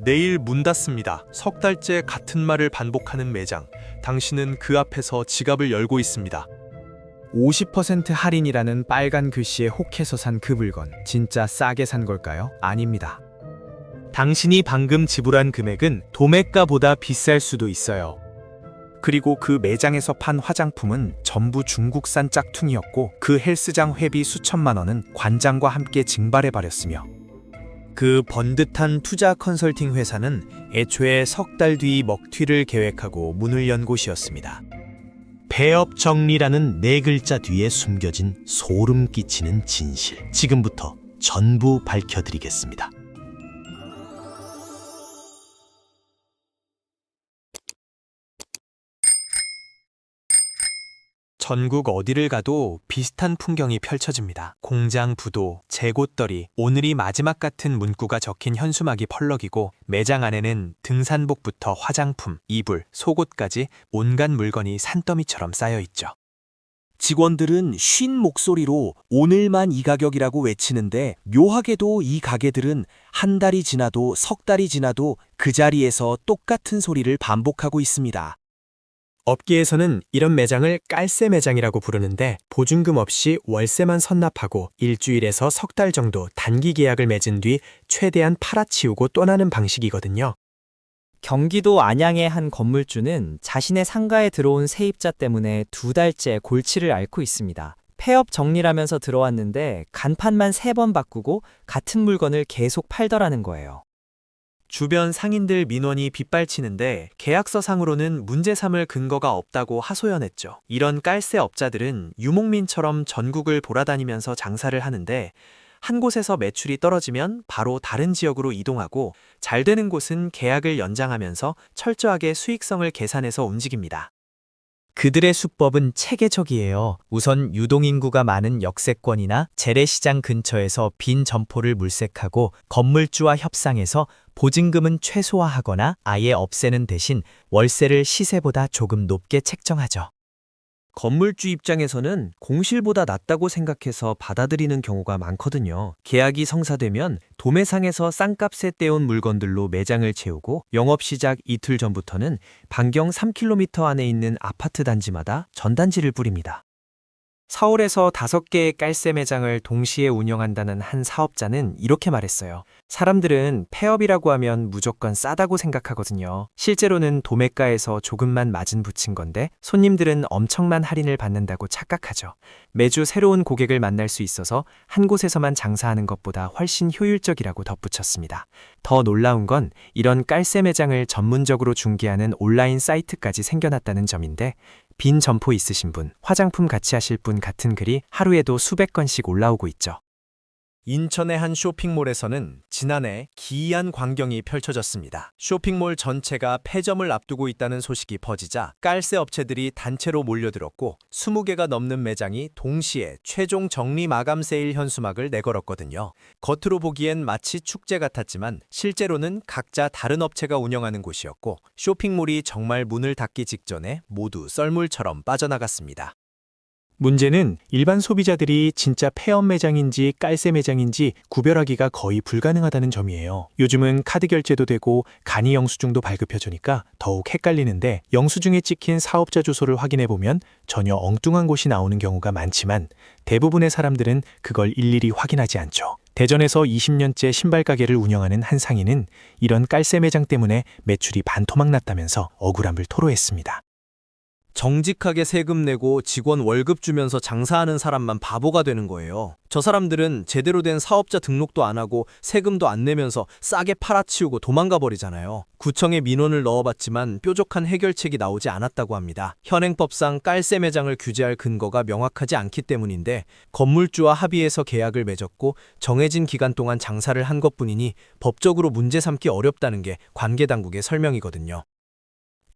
내일 문 닫습니다. 석 달째 같은 말을 반복하는 매장. 당신은 그 앞에서 지갑을 열고 있습니다. 50% 할인이라는 빨간 글씨에 혹해서 산 그 물건 진짜 싸게 산 걸까요? 아닙니다. 당신이 방금 지불한 금액은 도매가보다 비쌀 수도 있어요. 그리고 그 매장에서 판 화장품은 전부 중국산 짝퉁이었고 그 헬스장 회비 수천만 원은 관장과 함께 증발해버렸으며 그 번듯한 투자 컨설팅 회사는 애초에 석 달 뒤 먹튀를 계획하고 문을 연 곳이었습니다. 폐업 정리라는 네 글자 뒤에 숨겨진 소름 끼치는 진실. 지금부터 전부 밝혀드리겠습니다. 전국 어디를 가도 비슷한 풍경이 펼쳐집니다. 공장 부도, 재고떨이, 오늘이 마지막 같은 문구가 적힌 현수막이 펄럭이고 매장 안에는 등산복부터 화장품, 이불, 속옷까지 온갖 물건이 산더미처럼 쌓여있죠. 직원들은 쉰 목소리로 오늘만 이 가격이라고 외치는데 묘하게도 이 가게들은 한 달이 지나도 석 달이 지나도 그 자리에서 똑같은 소리를 반복하고 있습니다. 업계에서는 이런 매장을 깔세 매장이라고 부르는데 보증금 없이 월세만 선납하고 일주일에서 석 달 정도 단기 계약을 맺은 뒤 최대한 팔아치우고 떠나는 방식이거든요. 경기도 안양의 한 건물주는 자신의 상가에 들어온 세입자 때문에 2달째 골치를 앓고 있습니다. 폐업 정리라면서 들어왔는데 간판만 3번 바꾸고 같은 물건을 계속 팔더라는 거예요. 주변 상인들 민원이 빗발치는데 계약서상으로는 문제 삼을 근거가 없다고 하소연했죠. 이런 깔세 업자들은 유목민처럼 전국을 돌아다니면서 장사를 하는데 한 곳에서 매출이 떨어지면 바로 다른 지역으로 이동하고 잘 되는 곳은 계약을 연장하면서 철저하게 수익성을 계산해서 움직입니다. 그들의 수법은 체계적이에요. 우선 유동인구가 많은 역세권이나 재래시장 근처에서 빈 점포를 물색하고 건물주와 협상해서 보증금은 최소화하거나 아예 없애는 대신 월세를 시세보다 조금 높게 책정하죠. 건물주 입장에서는 공실보다 낫다고 생각해서 받아들이는 경우가 많거든요. 계약이 성사되면 도매상에서 싼값에 떼온 물건들로 매장을 채우고 영업 시작 이틀 전부터는 반경 3km 안에 있는 아파트 단지마다 전단지를 뿌립니다. 서울에서 5개의 깔세 매장을 동시에 운영한다는 한 사업자는 이렇게 말했어요. 사람들은 폐업이라고 하면 무조건 싸다고 생각하거든요. 실제로는 도매가에서 조금만 마진 붙인 건데 손님들은 엄청난 할인을 받는다고 착각하죠. 매주 새로운 고객을 만날 수 있어서 한 곳에서만 장사하는 것보다 훨씬 효율적이라고 덧붙였습니다. 더 놀라운 건 이런 깔세 매장을 전문적으로 중개하는 온라인 사이트까지 생겨났다는 점인데 빈 점포 있으신 분, 화장품 같이 하실 분 같은 글이 하루에도 수백 건씩 올라오고 있죠. 인천의 한 쇼핑몰에서는 지난해 기이한 광경이 펼쳐졌습니다. 쇼핑몰 전체가 폐점을 앞두고 있다는 소식이 퍼지자 깔세 업체들이 단체로 몰려들었고 20개가 넘는 매장이 동시에 최종 정리 마감 세일 현수막을 내걸었거든요. 겉으로 보기엔 마치 축제 같았지만 실제로는 각자 다른 업체가 운영하는 곳이었고 쇼핑몰이 정말 문을 닫기 직전에 모두 썰물처럼 빠져나갔습니다. 문제는 일반 소비자들이 진짜 폐업 매장인지 깔세 매장인지 구별하기가 거의 불가능하다는 점이에요. 요즘은 카드 결제도 되고 간이 영수증도 발급해주니까 더욱 헷갈리는데 영수증에 찍힌 사업자 주소를 확인해보면 전혀 엉뚱한 곳이 나오는 경우가 많지만 대부분의 사람들은 그걸 일일이 확인하지 않죠. 대전에서 20년째 신발 가게를 운영하는 한 상인은 이런 깔세 매장 때문에 매출이 반토막 났다면서 억울함을 토로했습니다. 정직하게 세금 내고 직원 월급 주면서 장사하는 사람만 바보가 되는 거예요. 저 사람들은 제대로 된 사업자 등록도 안 하고 세금도 안 내면서 싸게 팔아치우고 도망가 버리잖아요. 구청에 민원을 넣어봤지만 뾰족한 해결책이 나오지 않았다고 합니다. 현행법상 깔세 매장을 규제할 근거가 명확하지 않기 때문인데 건물주와 합의해서 계약을 맺었고 정해진 기간 동안 장사를 한 것뿐이니 법적으로 문제 삼기 어렵다는 게 관계당국의 설명이거든요.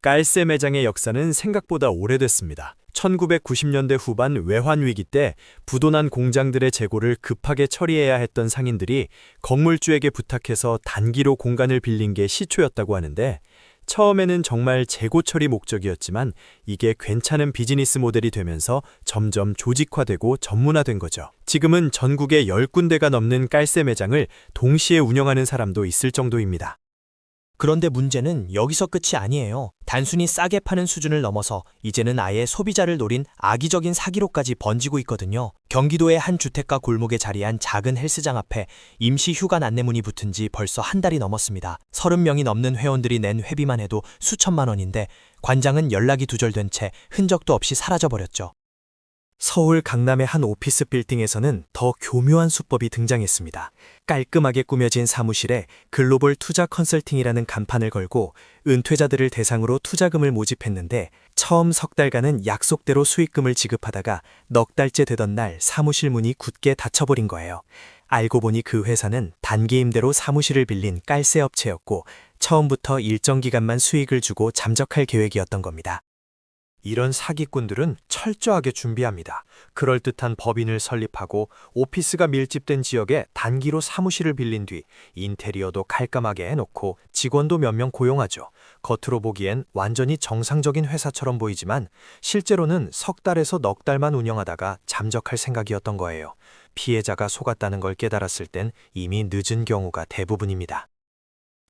깔세 매장의 역사는 생각보다 오래됐습니다. 1990년대 후반 외환위기 때 부도난 공장들의 재고를 급하게 처리해야 했던 상인들이 건물주에게 부탁해서 단기로 공간을 빌린 게 시초였다고 하는데 처음에는 정말 재고 처리 목적이었지만 이게 괜찮은 비즈니스 모델이 되면서 점점 조직화되고 전문화된 거죠. 지금은 전국에 10군데가 넘는 깔세 매장을 동시에 운영하는 사람도 있을 정도입니다. 그런데 문제는 여기서 끝이 아니에요. 단순히 싸게 파는 수준을 넘어서 이제는 아예 소비자를 노린 악의적인 사기로까지 번지고 있거든요. 경기도의 한 주택가 골목에 자리한 작은 헬스장 앞에 임시 휴관 안내문이 붙은 지 벌써 한 달이 넘었습니다. 30명이 넘는 회원들이 낸 회비만 해도 수천만 원인데 관장은 연락이 두절된 채 흔적도 없이 사라져버렸죠. 서울 강남의 한 오피스 빌딩에서는 더 교묘한 수법이 등장했습니다. 깔끔하게 꾸며진 사무실에 글로벌 투자 컨설팅이라는 간판을 걸고 은퇴자들을 대상으로 투자금을 모집했는데 처음 석 달간은 약속대로 수익금을 지급하다가 넉 달째 되던 날 사무실 문이 굳게 닫혀버린 거예요. 알고 보니 그 회사는 단기 임대로 사무실을 빌린 깔세 업체였고 처음부터 일정 기간만 수익을 주고 잠적할 계획이었던 겁니다. 이런 사기꾼들은 철저하게 준비합니다. 그럴듯한 법인을 설립하고 오피스가 밀집된 지역에 단기로 사무실을 빌린 뒤 인테리어도 깔끔하게 해놓고 직원도 몇 명 고용하죠. 겉으로 보기엔 완전히 정상적인 회사처럼 보이지만 실제로는 석 달에서 넉 달만 운영하다가 잠적할 생각이었던 거예요. 피해자가 속았다는 걸 깨달았을 땐 이미 늦은 경우가 대부분입니다.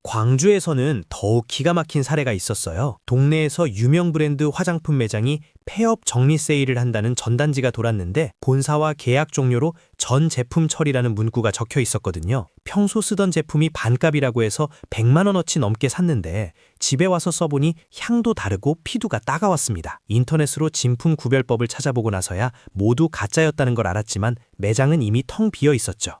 광주에서는 더욱 기가 막힌 사례가 있었어요. 동네에서 유명 브랜드 화장품 매장이 폐업 정리 세일을 한다는 전단지가 돌았는데 본사와 계약 종료로 전 제품 처리라는 문구가 적혀 있었거든요. 평소 쓰던 제품이 반값이라고 해서 100만 원어치 넘게 샀는데 집에 와서 써보니 향도 다르고 피두가 따가웠습니다. 인터넷으로 진품 구별법을 찾아보고 나서야 모두 가짜였다는 걸 알았지만 매장은 이미 텅 비어 있었죠.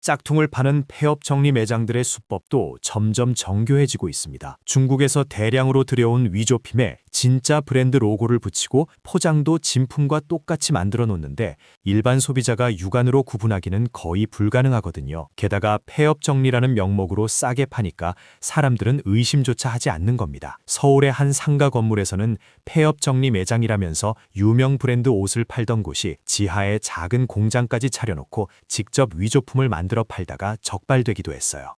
짝퉁을 파는 폐업 정리 매장들의 수법도 점점 정교해지고 있습니다. 중국에서 대량으로 들여온 위조품에 진짜 브랜드 로고를 붙이고 포장도 진품과 똑같이 만들어 놓는데 일반 소비자가 육안으로 구분하기는 거의 불가능하거든요. 게다가 폐업 정리라는 명목으로 싸게 파니까 사람들은 의심조차 하지 않는 겁니다. 서울의 한 상가 건물에서는 폐업 정리 매장이라면서 유명 브랜드 옷을 팔던 곳이 지하에 작은 공장까지 차려놓고 직접 위조품을 만들어 팔다가 적발되기도 했어요.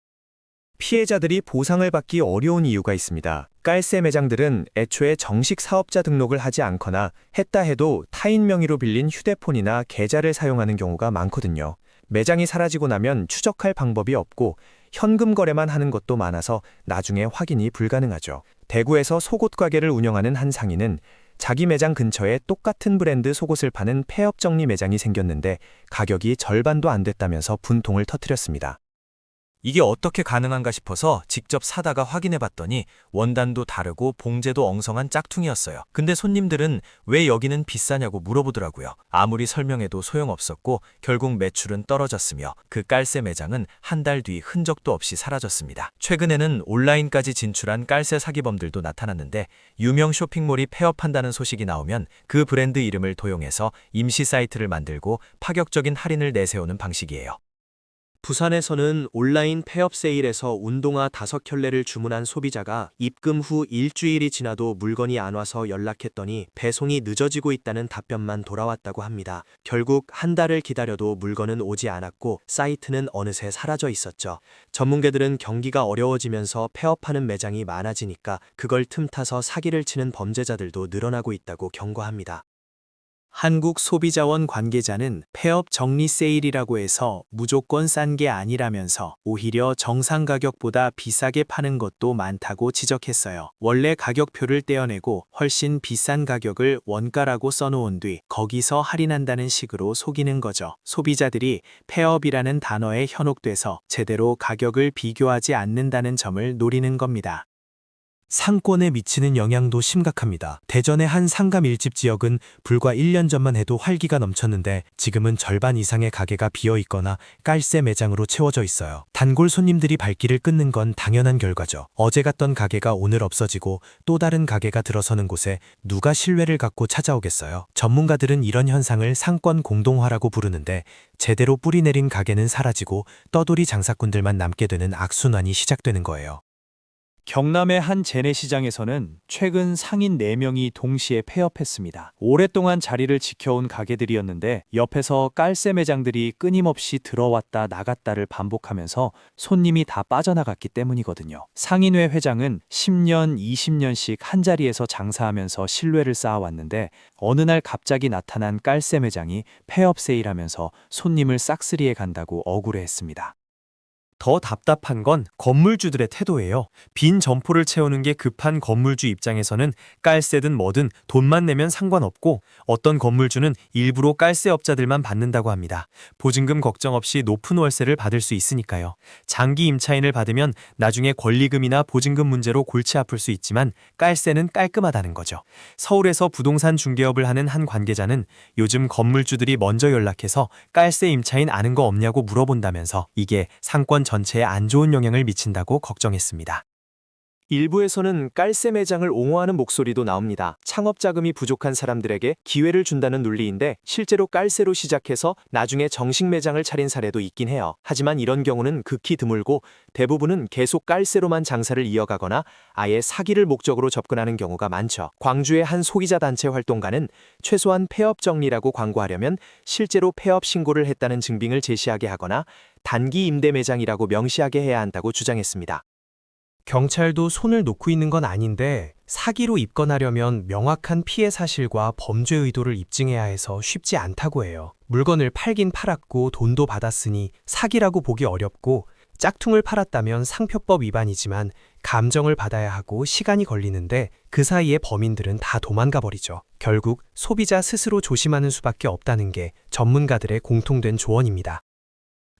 피해자들이 보상을 받기 어려운 이유가 있습니다. 깔세 매장들은 애초에 정식 사업자 등록을 하지 않거나 했다 해도 타인 명의로 빌린 휴대폰이나 계좌를 사용하는 경우가 많거든요. 매장이 사라지고 나면 추적할 방법이 없고 현금 거래만 하는 것도 많아서 나중에 확인이 불가능하죠. 대구에서 속옷 가게를 운영하는 한 상인은 자기 매장 근처에 똑같은 브랜드 속옷을 파는 폐업 정리 매장이 생겼는데 가격이 절반도 안 됐다면서 분통을 터뜨렸습니다. 이게 어떻게 가능한가 싶어서 직접 사다가 확인해 봤더니 원단도 다르고 봉제도 엉성한 짝퉁이었어요. 근데 손님들은 왜 여기는 비싸냐고 물어보더라고요. 아무리 설명해도 소용없었고 결국 매출은 떨어졌으며 그 깔세 매장은 한 달 뒤 흔적도 없이 사라졌습니다. 최근에는 온라인까지 진출한 깔세 사기범들도 나타났는데 유명 쇼핑몰이 폐업한다는 소식이 나오면 그 브랜드 이름을 도용해서 임시 사이트를 만들고 파격적인 할인을 내세우는 방식이에요. 부산에서는 온라인 폐업 세일에서 운동화 5켤레를 주문한 소비자가 입금 후 일주일이 지나도 물건이 안 와서 연락했더니 배송이 늦어지고 있다는 답변만 돌아왔다고 합니다. 결국 한 달을 기다려도 물건은 오지 않았고 사이트는 어느새 사라져 있었죠. 전문가들은 경기가 어려워지면서 폐업하는 매장이 많아지니까 그걸 틈타서 사기를 치는 범죄자들도 늘어나고 있다고 경고합니다. 한국소비자원 관계자는 폐업 정리 세일이라고 해서 무조건 싼 게 아니라면서 오히려 정상 가격보다 비싸게 파는 것도 많다고 지적했어요. 원래 가격표를 떼어내고 훨씬 비싼 가격을 원가라고 써놓은 뒤 거기서 할인한다는 식으로 속이는 거죠. 소비자들이 폐업이라는 단어에 현혹돼서 제대로 가격을 비교하지 않는다는 점을 노리는 겁니다. 상권에 미치는 영향도 심각합니다. 대전의 한 상가 밀집 지역은 불과 1년 전만 해도 활기가 넘쳤는데 지금은 절반 이상의 가게가 비어 있거나 깔세 매장으로 채워져 있어요. 단골 손님들이 발길을 끊는 건 당연한 결과죠. 어제 갔던 가게가 오늘 없어지고 또 다른 가게가 들어서는 곳에 누가 신뢰를 갖고 찾아오겠어요. 전문가들은 이런 현상을 상권 공동화라고 부르는데 제대로 뿌리 내린 가게는 사라지고 떠돌이 장사꾼들만 남게 되는 악순환이 시작되는 거예요. 경남의 한 재래시장에서는 최근 상인 4명이 동시에 폐업했습니다. 오랫동안 자리를 지켜온 가게들이었는데 옆에서 깔세 매장들이 끊임없이 들어왔다 나갔다를 반복하면서 손님이 다 빠져나갔기 때문이거든요. 상인회 회장은 10년, 20년씩 한자리에서 장사하면서 신뢰를 쌓아왔는데 어느 날 갑자기 나타난 깔세 매장이 폐업 세일하면서 손님을 싹쓸이해 간다고 억울해했습니다. 더 답답한 건 건물주들의 태도예요. 빈 점포를 채우는 게 급한 건물주 입장에서는 깔세든 뭐든 돈만 내면 상관없고, 어떤 건물주는 일부러 깔세업자들만 받는다고 합니다. 보증금 걱정 없이 높은 월세를 받을 수 있으니까요. 장기 임차인을 받으면 나중에 권리금이나 보증금 문제로 골치 아플 수 있지만 깔세는 깔끔하다는 거죠. 서울에서 부동산 중개업을 하는 한 관계자는 요즘 건물주들이 먼저 연락해서 깔세 임차인 아는 거 없냐고 물어본다면서 이게 상권 전체에 안 좋은 영향을 미친다고 걱정했습니다. 일부에서는 깔세 매장을 옹호하는 목소리도 나옵니다. 창업 자금이 부족한 사람들에게 기회를 준다는 논리인데, 실제로 깔세로 시작해서 나중에 정식 매장을 차린 사례도 있긴 해요. 하지만 이런 경우는 극히 드물고, 대부분은 계속 깔세로만 장사를 이어가거나 아예 사기를 목적으로 접근하는 경우가 많죠. 광주의 한 소비자 단체 활동가는 최소한 폐업 정리라고 광고하려면 실제로 폐업 신고를 했다는 증빙을 제시하게 하거나 단기 임대 매장이라고 명시하게 해야 한다고 주장했습니다. 경찰도 손을 놓고 있는 건 아닌데, 사기로 입건하려면 명확한 피해 사실과 범죄 의도를 입증해야 해서 쉽지 않다고 해요. 물건을 팔긴 팔았고 돈도 받았으니 사기라고 보기 어렵고, 짝퉁을 팔았다면 상표법 위반이지만 감정을 받아야 하고 시간이 걸리는데, 그 사이에 범인들은 다 도망가 버리죠. 결국 소비자 스스로 조심하는 수밖에 없다는 게 전문가들의 공통된 조언입니다.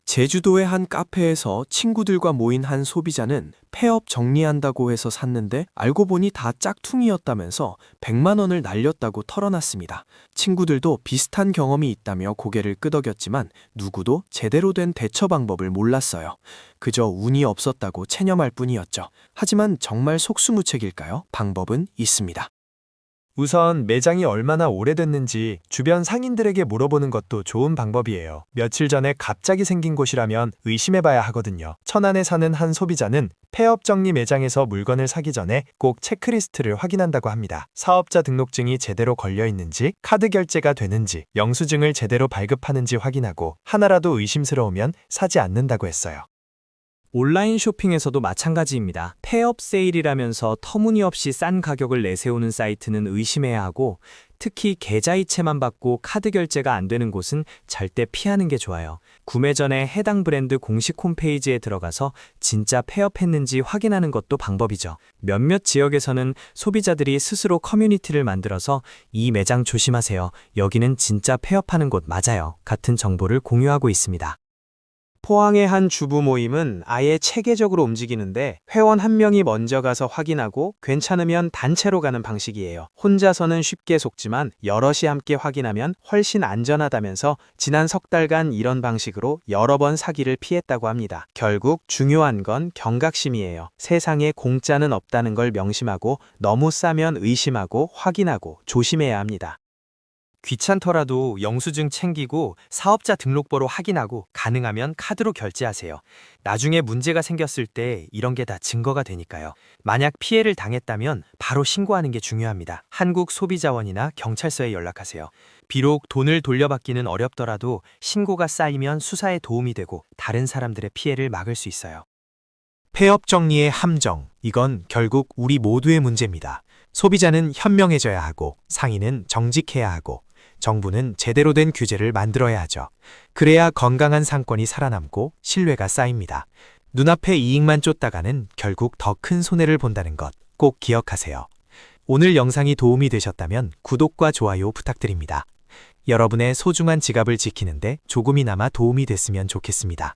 제주도의 한 카페에서 친구들과 모인 한 소비자는 폐업 정리한다고 해서 샀는데 알고 보니 다 짝퉁이었다면서 100만 원을 날렸다고 털어놨습니다. 친구들도 비슷한 경험이 있다며 고개를 끄덕였지만 누구도 제대로 된 대처 방법을 몰랐어요. 그저 운이 없었다고 체념할 뿐이었죠. 하지만 정말 속수무책일까요? 방법은 있습니다. 우선 매장이 얼마나 오래됐는지 주변 상인들에게 물어보는 것도 좋은 방법이에요. 며칠 전에 갑자기 생긴 곳이라면 의심해봐야 하거든요. 천안에 사는 한 소비자는 폐업 정리 매장에서 물건을 사기 전에 꼭 체크리스트를 확인한다고 합니다. 사업자 등록증이 제대로 걸려 있는지, 카드 결제가 되는지, 영수증을 제대로 발급하는지 확인하고 하나라도 의심스러우면 사지 않는다고 했어요. 온라인 쇼핑에서도 마찬가지입니다. 폐업 세일이라면서 터무니없이 싼 가격을 내세우는 사이트는 의심해야 하고, 특히 계좌이체만 받고 카드 결제가 안 되는 곳은 절대 피하는 게 좋아요. 구매 전에 해당 브랜드 공식 홈페이지에 들어가서 진짜 폐업했는지 확인하는 것도 방법이죠. 몇몇 지역에서는 소비자들이 스스로 커뮤니티를 만들어서 이 매장 조심하세요, 여기는 진짜 폐업하는 곳 맞아요, 같은 정보를 공유하고 있습니다. 포항의 한 주부 모임은 아예 체계적으로 움직이는데, 회원 한 명이 먼저 가서 확인하고 괜찮으면 단체로 가는 방식이에요. 혼자서는 쉽게 속지만 여럿이 함께 확인하면 훨씬 안전하다면서 지난 석 달간 이런 방식으로 여러 번 사기를 피했다고 합니다. 결국 중요한 건 경각심이에요. 세상에 공짜는 없다는 걸 명심하고, 너무 싸면 의심하고 확인하고 조심해야 합니다. 귀찮더라도 영수증 챙기고 사업자 등록번호 확인하고 가능하면 카드로 결제하세요. 나중에 문제가 생겼을 때 이런 게 다 증거가 되니까요. 만약 피해를 당했다면 바로 신고하는 게 중요합니다. 한국소비자원이나 경찰서에 연락하세요. 비록 돈을 돌려받기는 어렵더라도 신고가 쌓이면 수사에 도움이 되고 다른 사람들의 피해를 막을 수 있어요. 폐업 정리의 함정, 이건 결국 우리 모두의 문제입니다. 소비자는 현명해져야 하고, 상인은 정직해야 하고, 정부는 제대로 된 규제를 만들어야 하죠. 그래야 건강한 상권이 살아남고 신뢰가 쌓입니다. 눈앞의 이익만 쫓다가는 결국 더 큰 손해를 본다는 것 꼭 기억하세요. 오늘 영상이 도움이 되셨다면 구독과 좋아요 부탁드립니다. 여러분의 소중한 지갑을 지키는데 조금이나마 도움이 됐으면 좋겠습니다.